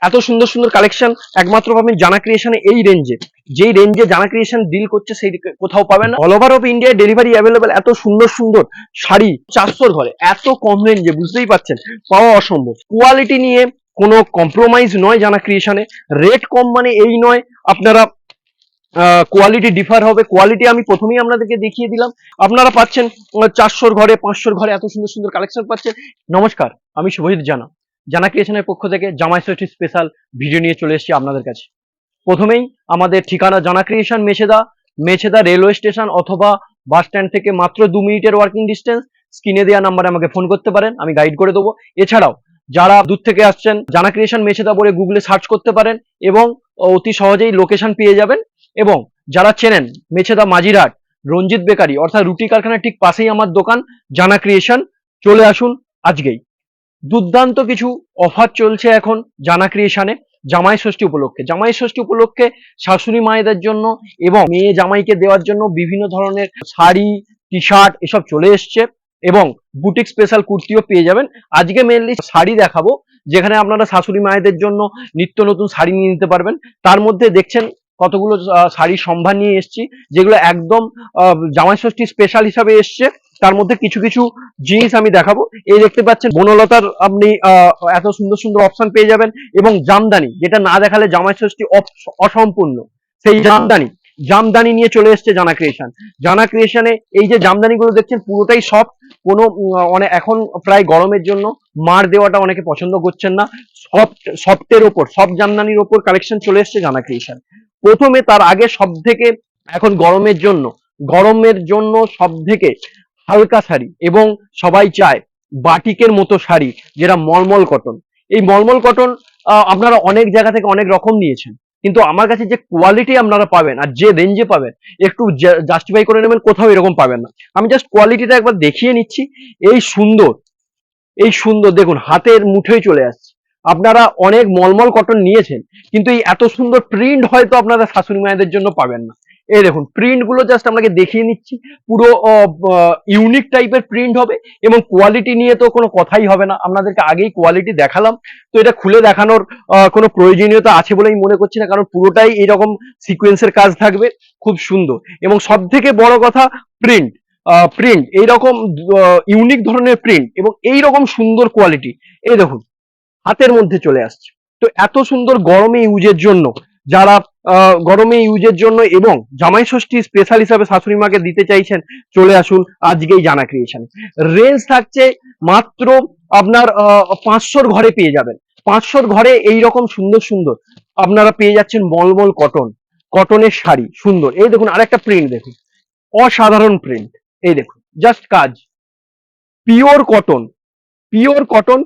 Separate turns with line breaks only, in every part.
এত সুন্দর সুন্দর কালেকশন একমাত্র পাবেন জানা ক্রিয়েশনে। এই রেঞ্জে, যেই রেঞ্জে জানা ক্রিয়েশন ডিল করছে সেই কোথাও পাবেন না। All over of India delivery available. এত সুন্দর সুন্দর শাড়ি 400 ঘরে, এত কম রেঞ্জে, বুঝতেই পারছেন পাওয়া অসম্ভব। কোয়ালিটি নিয়ে কোনো কম্প্রোমাইজ নয় জানা ক্রিয়েশনে। রেট কম মানে এই নয় আপনারা কোয়ালিটি ডিফার হবে। কোয়ালিটি আমি প্রথমেই আপনাদেরকে দেখিয়ে দিলাম। আপনারা পাচ্ছেন 400 ঘরে, 500 ঘরে এত সুন্দর সুন্দর কালেকশন পাচ্ছেন। নমস্কার, আমি শুভজিৎ জানা, জানা ক্রিয়েশনের পক্ষ থেকে জামাই ষষ্ঠী স্পেশাল ভিডিও নিয়ে চলে এসেছি আপনাদের কাছে। প্রথমেই আমাদের ঠিকানা জানা ক্রিয়েশন, মেছেদা রেলওয়ে স্টেশন অথবা বাস স্ট্যান্ড থেকে মাত্র 2 মিনিটের ওয়ার্কিং ডিস্টেন্স। স্ক্রিনে দেওয়া নাম্বারে আমাকে ফোন করতে পারেন, আমি গাইড করে দেবো। এছাড়াও যারা দূর থেকে আসছেন, জানা ক্রিয়েশন মেছেদা বলে গুগলে সার্চ করতে পারেন এবং অতি সহজেই লোকেশন পেয়ে যাবেন। এবং যারা চেনেন মেছেদা মাঝিরহাট রঞ্জিত বেকারি অর্থাৎ রুটি কারখানার ঠিক পাশেই আমার দোকান জানা ক্রিয়েশন। চলে আসুন আজকেই। দুর্দান্ত কিছু অফার চলছে এখন জানা ক্রিয়েশনে জামাই ষষ্ঠী উপলক্ষে। জামাই ষষ্ঠী উপলক্ষে শাশুড়ি মায়েদের জন্য এবং মেয়ে জামাইকে দেওয়ার জন্য বিভিন্ন ধরনের শাড়ি, টি শার্ট এসব চলে এসছে এবং বুটিক স্পেশাল কুর্তিও পেয়ে যাবেন। আজকে মেনলি শাড়ি দেখাবো, যেখানে আপনারা শাশুড়ি মায়েদের জন্য নিত্য নতুন শাড়ি নিয়ে নিতে পারবেন। তার মধ্যে দেখছেন কতগুলো শাড়ির সম্ভার নিয়ে এসছি, যেগুলো একদম জামাই ষষ্ঠী স্পেশাল হিসাবে এসছে। তার মধ্যে কিছু কিছু জিনিস আমি দেখাবো। এই দেখতে পাচ্ছেন বনলতার আপনি এত সুন্দর সুন্দর অপশন পেয়ে যাবেন এবং জামদানি, যেটা না দেখালে জামাই ষষ্ঠী অসম্পূর্ণ, সেই জামদানি নিয়ে চলে এসছে জানা ক্রিয়েশন। জানা ক্রিয়েশনে এই যে জামদানি গুলো দেখছেন পুরোটাই সফট, কোনো অনেক এখন প্রায় গরমের জন্য মার দেওয়াটা অনেকে পছন্দ করছেন না। সফটের ওপর, সফট জামদানির ওপর কালেকশন চলে এসছে জানা ক্রিয়েশন। প্রথমে তার আগে সব থেকে এখন গরমের জন্য সব থেকে হালকা শাড়ি এবং সবাই চায় বাটিকের মতো শাড়ি, যেটা মলমল কটন। এই মলমল কটন আপনারা অনেক জায়গা থেকে অনেক রকম নিয়েছেন, কিন্তু আমার কাছে যে কোয়ালিটি আপনারা পাবেন আর যে রেঞ্জে পাবেন একটু জাস্টিফাই করে নেবেন, কোথাও এরকম পাবেন না। আমি জাস্ট কোয়ালিটিটা একবার দেখিয়ে নিচ্ছি। এই সুন্দর দেখুন, হাতের মুঠোয় চলে আসছে। আপনারা অনেক মলমল কটন নিয়েছেন, কিন্তু এই এত সুন্দর প্রিন্ট হয়তো আপনারা শাশুড়ি মায়েদের জন্য পাবেন না। এই দেখুন প্রিন্ট গুলো জাস্ট আপনাকে দেখিয়ে নিচ্ছি। পুরো ইউনিক টাইপের প্রিন্ট হবে এবং কোয়ালিটি নিয়ে তো কোনো কথাই হবে না। আপনাদেরকে আগেই কোয়ালিটি দেখালাম, তো এটা খুলে দেখানোর কোনো প্রয়োজনীয়তা আছে বলে আমি মনে করছি না, কারণ পুরোটাই এইরকম সিকোয়েন্সের কাজ থাকবে, খুব সুন্দর। এবং সব থেকে বড় কথা প্রিন্ট এইরকম ইউনিক ধরনের প্রিন্ট এবং এইরকম সুন্দর কোয়ালিটি। এই দেখুন হাতের মধ্যে চলে আসছে। তো এত সুন্দর গরমে ইউজের জন্য এবং জামাই ষষ্ঠী স্পেশাল হিসাবে শাশুড়ি মাকে দিতে চাইছেন, চলে আসুন আজকেই জানা ক্রিয়েশন। রেঞ্জ থাকছে মাত্র আপনার 500 ঘরে পেয়ে যাবেন। 500 ঘরে এইরকম সুন্দর সুন্দর আপনারা পেয়ে যাচ্ছেন মলমল কটনের শাড়ি সুন্দর। এই দেখুন আরেকটা প্রিন্ট দেখুন, অসাধারণ প্রিন্ট। এই দেখুন জাস্ট কাজ, pure cotton,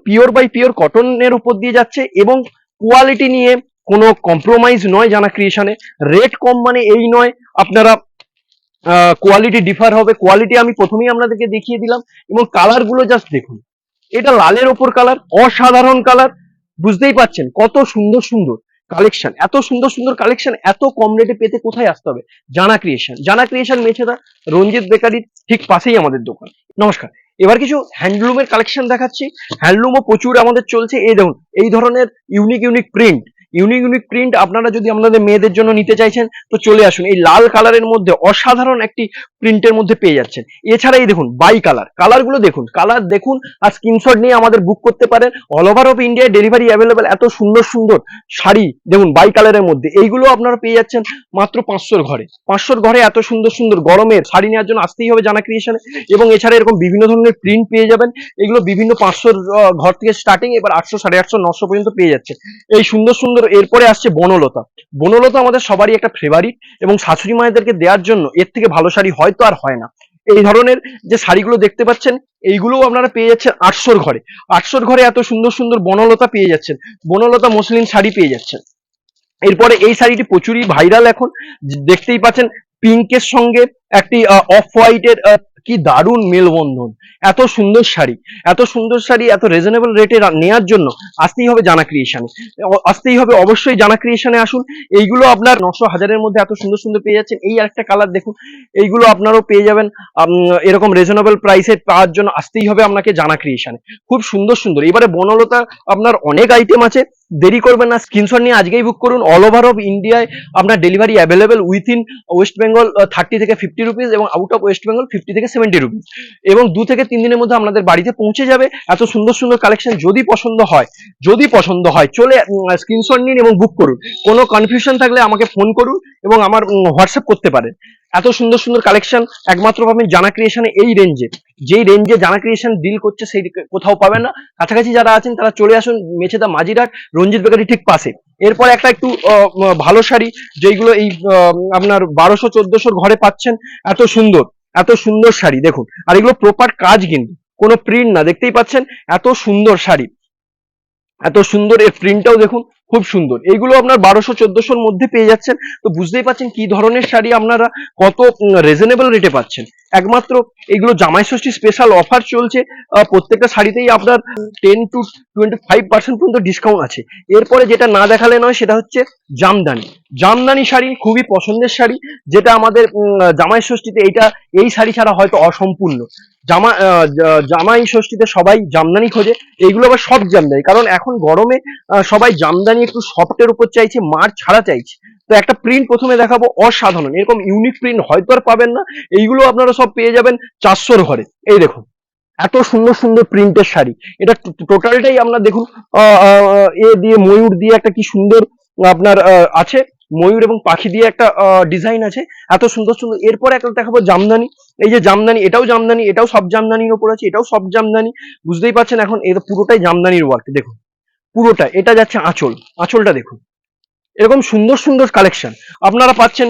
pure by pure কটনের উপর দিয়ে যাচ্ছে এবং কোয়ালিটি নিয়ে কোনো কম্প্রোমাইজ নয় জানা ক্রিয়েশনে। রেট কম মানে এই নয় আপনারা কোয়ালিটি ডিফার হবে। কোয়ালিটি আমি প্রথমেই আপনাদেরকে দেখিয়ে দিলাম এবং কালার গুলো জাস্ট দেখুন। এটা লালের ওপর কালার, অসাধারণ কালার। বুঝতেই পাচ্ছেন কত সুন্দর সুন্দর কালেকশন। এত সুন্দর সুন্দর কালেকশন এত কম রেটে পেতে কোথায় আসতে হবে? জানা ক্রিয়েশন মেছেদা রঞ্জিত বেকারির ঠিক পাশেই আমাদের দোকান। নমস্কার। এবার কিছু হ্যান্ডলুমের কালেকশন দেখাচ্ছি। হ্যান্ডলুমও প্রচুর আমাদের চলছে। এই দেখুন এই ধরনের ইউনিক প্রিন্ট আপনারা যদি আপনাদের মেয়েদের জন্য নিতে চাইছেন তো চলে আসুন। এই লাল কালারের মধ্যে অসাধারণ একটি প্রিন্টের মধ্যে পেয়ে যাচ্ছেন। এছাড়া এই দেখুন বাই কালারগুলো দেখুন, কালার দেখুন আর স্ক্রিনশট নিয়ে আমাদের বুক করতে পারেন। All over of India delivery available. এত সুন্দর সুন্দর শাড়ি দেখুন বাই কালারের মধ্যে, এইগুলো আপনারা পেয়ে যাচ্ছেন মাত্র 500 ঘরে। 500 ঘরে এত সুন্দর সুন্দর গরমের শাড়ি নেওয়ার জন্য আসতেই হবে জানা ক্রিয়েশনে। এবং এছাড়া এরকম বিভিন্ন ধরনের প্রিন্ট পেয়ে যাবেন। এগুলো বিভিন্ন 500 ঘর থেকে স্টার্টিং, এবার 800, 850, 900 পর্যন্ত পেয়ে যাচ্ছে। এই সুন্দর সুন্দর। এরপরে আসছে বনলতা আমাদের সবারই একটা ফেভারিট এবং শাশুড়ি মায়েদেরকে দেওয়ার জন্য এর থেকে ভালো শাড়ি হয়তো আর হয় না। এই ধরনের যে শাড়িগুলো দেখতে পাচ্ছেন এইগুলোও আপনারা পেয়ে যাচ্ছেন 800 ঘরে। 800 ঘরে এত সুন্দর সুন্দর বনলতা পেয়ে যাচ্ছেন, বনলতা মসলিন শাড়ি পেয়ে যাচ্ছেন। এরপরে এই শাড়িটি প্রচুরই ভাইরাল এখন, দেখতেই পাচ্ছেন পিঙ্কের সঙ্গে একটি অফ হোয়াইটের কি দারুণ মেলবন্ধন। এত সুন্দর শাড়ি এত রিজনেবল রেটে নেওয়ার জন্য আসতেই হবে জানা ক্রিয়েশনে। অবশ্যই জানা ক্রিয়েশনে আসুন। এইগুলো আপনার 900, 1000-এর মধ্যে এত সুন্দর সুন্দর পেয়ে যাচ্ছেন। এই আরেকটা কালার দেখুন, এইগুলো আপনারাও পেয়ে যাবেন এরকম রিজনেবল প্রাইসে। পাওয়ার জন্য আসতেই হবে আপনাকে জানা ক্রিয়েশনে। খুব সুন্দর সুন্দর। এবারে বনলতা আপনার অনেক আইটেম আছে, দেরি করবেন না, স্ক্রিনশট নিয়ে আজকেই বুক করুন। অল ওভার অফ ইন্ডিয়ায় আপনার delivery available, within West Bengal 30 থেকে 50 রুপিস এবং আউট অফ ওয়েস্ট বেঙ্গল 50 থেকে 70 রুপিস, এবং 2 থেকে 3 দিনের মধ্যে আপনাদের বাড়িতে পৌঁছে যাবে। এত সুন্দর সুন্দর কালেকশন যদি পছন্দ হয় চলে স্ক্রিনশট নিন এবং বুক করুন। কোনো কনফিউশন থাকলে আমাকে ফোন করুন এবং আমার হোয়াটসঅ্যাপ করতে পারেন। এত সুন্দর সুন্দর কালেকশন একমাত্র পাবেন জানা ক্রিয়েশনে এই রেঞ্জে। যেই রেঞ্জে জানা ক্রিয়েশন ডিল করছে সেই কোথাও পাবেন না। কাছাকাছি যারা আছেন তারা চলে আসুন মেছেদা মাজিরহাট, রঞ্জিত বেকারি ঠিক পাশে। এরপর একটা একটু ভালো শাড়ি, যেইগুলো এই আপনার 1200-1400 ঘরে পাচ্ছেন। এত সুন্দর শাড়ি দেখুন, আর এগুলো প্রপার কাজ, কিন্তু কোনো প্রিন্ট না, দেখতেই পাচ্ছেন এত সুন্দর শাড়ি, এত সুন্দর। এর প্রিন্টটাও দেখুন, খুব সুন্দর। এইগুলো আপনার 1200-1400-র মধ্যে পেয়ে যাচ্ছেন। তো বুঝতেই পাচ্ছেন কি ধরনের শাড়ি আপনারা কত রিজনেবল রেটে পাচ্ছেন। একমাত্র এগুলো জামাই ষষ্ঠী স্পেশাল অফার চলছে, প্রত্যেকটা শাড়িতেই আপনার 10-25% পর্যন্ত ডিসকাউন্ট আছে। এরপরে যেটা না দেখালে নয় সেটা হচ্ছে জামদানি শাড়ি, খুবই পছন্দের শাড়ি, যেটা আমাদের জামাই ষষ্ঠীতে এই শাড়ি ছাড়া হয়তো অসম্পূর্ণ। জামাই ষষ্ঠীতে সবাই জামদানি খোঁজে, এইগুলো আবার সব জামদানি, কারণ এখন গরমে সবাই জামদানি একটু সফটের উপর চাইছে, মার ছাড়া চাইছে। তো একটা প্রিন্ট প্রথমে দেখাবো, অসাধারণ, এরকম ইউনিক প্রিন্ট হয়তো আর পাবেন না। এইগুলো আপনারা সব পেয়ে যাবেন 400-র ঘরে। এই দেখুন এত সুন্দর সুন্দর প্রিন্টের শাড়ি, এটা টোটালটাই আমরা দেখুন এ দিয়ে ময়ূর দিয়ে একটা কি সুন্দর আপনার আছে, ময়ূর এবং পাখি দিয়ে একটা ডিজাইন আছে, এত সুন্দর সুন্দর। এরপর একটা দেখাবো জামদানি। এই যে জামদানি, এটাও সব জামদানির উপর আছে, এটাও সব জামদানি। বুঝতেই পারছেন এখন এটা পুরোটাই জামদানির ওয়ার্ক, দেখুন পুরোটা। এটা যাচ্ছে আঁচলটা দেখুন, এরকম সুন্দর সুন্দর কালেকশন আপনারা পাচ্ছেন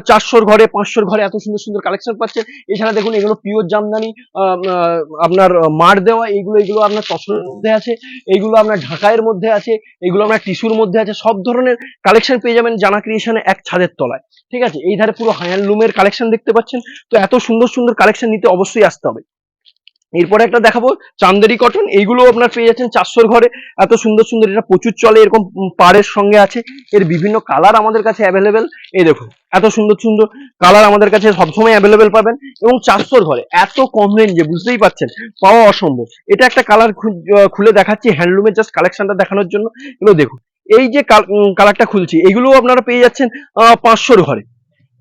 400-র ঘরে, 500-র ঘরে, এত সুন্দর সুন্দর কালেকশন পাচ্ছেন। এছাড়া দেখুন এগুলো পিওর জামদানি, আপনার মার দেওয়া, এইগুলো আপনার তসরের মধ্যে আছে, এইগুলো আপনার ঢাকাইয়ের মধ্যে আছে, এইগুলো আপনার টিস্যুর মধ্যে আছে। সব ধরনের কালেকশন পেয়ে যাবেন জানা ক্রিয়েশনে এক ছাদের তলায়। ঠিক আছে, এই ধারে পুরো হ্যান্ডলুমের কালেকশন দেখতে পাচ্ছেন। তো এত সুন্দর সুন্দর কালেকশন নিতে অবশ্যই আসতে হবে। এরপরে একটা দেখাবো চান্দেরি কটন, এইগুলো আপনার পেয়ে যাচ্ছেন 400-র ঘরে, এত সুন্দর সুন্দর। এটা প্রচুর চলে, এরকম পাড়ের সঙ্গে আছে। এর বিভিন্ন কালার আমাদের কাছে অ্যাভেলেবেল। এই দেখুন এত সুন্দর সুন্দর কালার আমাদের কাছে সবসময় অ্যাভেলেবেল পাবেন, এবং 400-র ঘরে এত কম রেঞ্জে, বুঝতেই পাচ্ছেন পাওয়া অসম্ভব। এটা একটা কালার খুলে দেখাচ্ছি হ্যান্ডলুমের জাস্ট কালেকশনটা দেখানোর জন্য। এগুলো দেখুন, এই যে কালারটা খুলছি, এগুলো আপনারা পেয়ে যাচ্ছেন 500-র ঘরে।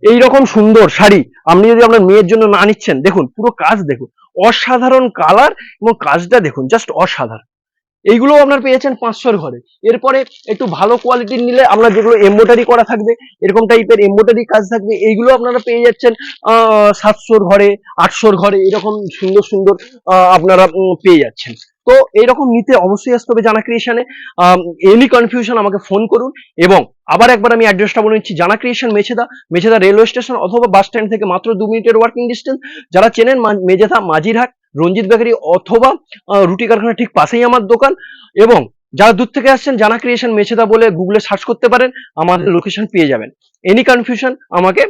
এইরকম সুন্দর শাড়ি আপনি যদি আপনার মেয়ের জন্য না নিচ্ছেন, দেখুন পুরো কাজ দেখুন, অসাধারণ কালার এবং কাজটা দেখুন, জাস্ট অসাধারণ। এইগুলো আপনার পেয়ে যাচ্ছেন 500-র ঘরে। এরপরে একটু ভালো কোয়ালিটির নিলে আপনার যেগুলো এমব্রয়ডারি করা থাকবে, এরকম টাইপের এমব্রয়ডারি কাজ থাকবে, এইগুলো আপনারা পেয়ে যাচ্ছেন 700-র ঘরে, 800-র ঘরে, এরকম সুন্দর সুন্দর আপনারা পেয়ে যাচ্ছেন। তো এইরকম নিতে অবশ্যই আসতে হবে জানা ক্রিয়েশনে। এনি কনফিউশন আমাকে ফোন করুন। এবং আবার একবার আমি অ্যাড্রেসটা বলে নিচ্ছি, জানা ক্রিয়েশন মেছেদা রেলওয়ে স্টেশন অথবা বাস স্ট্যান্ড থেকে মাত্র 2 মিনিটের ওয়ার্কিং ডিস্টেন্স। যারা চেনেন মেছেদা মাজিরহাট, রঞ্জিত বেকারি অথবা রুটি কারখানা ঠিক পাশেই আমার দোকান। এবং যারা দূর থেকে আসছেন, জানা ক্রিয়েশন মেছেদা বলে গুগলে সার্চ করতে পারেন, আমাদের লোকেশন পেয়ে যাবেন। এনি কনফিউশন আমাকে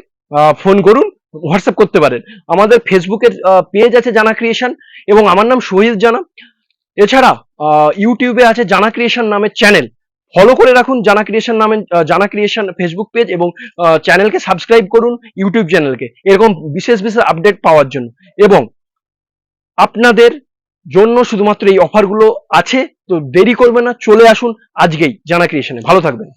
ফোন করুন, হোয়াটসঅ্যাপ করতে পারেন। আমাদের ফেসবুকের পেজ আছে জানা ক্রিয়েশন, এবং আমার নাম শহীদ জানা। এছাড়া ইউটিউবে আছে জানা ক্রিয়েশন নামে চ্যানেল, ফলো করে রাখুন জানা ক্রিয়েশন নামে, জানা ক্রিয়েশন ফেসবুক পেজ, এবং চ্যানেলকে সাবস্ক্রাইব করুন, ইউটিউব চ্যানেলকে, এরকম বিশেষ বিশেষ আপডেট পাওয়ার জন্য। এবং আপনাদের জন্য শুধুমাত্র এই অফারগুলো আছে, তো দেরি করবেন না, চলে আসুন আজকেই জানা ক্রিয়েশনে। ভালো থাকবেন।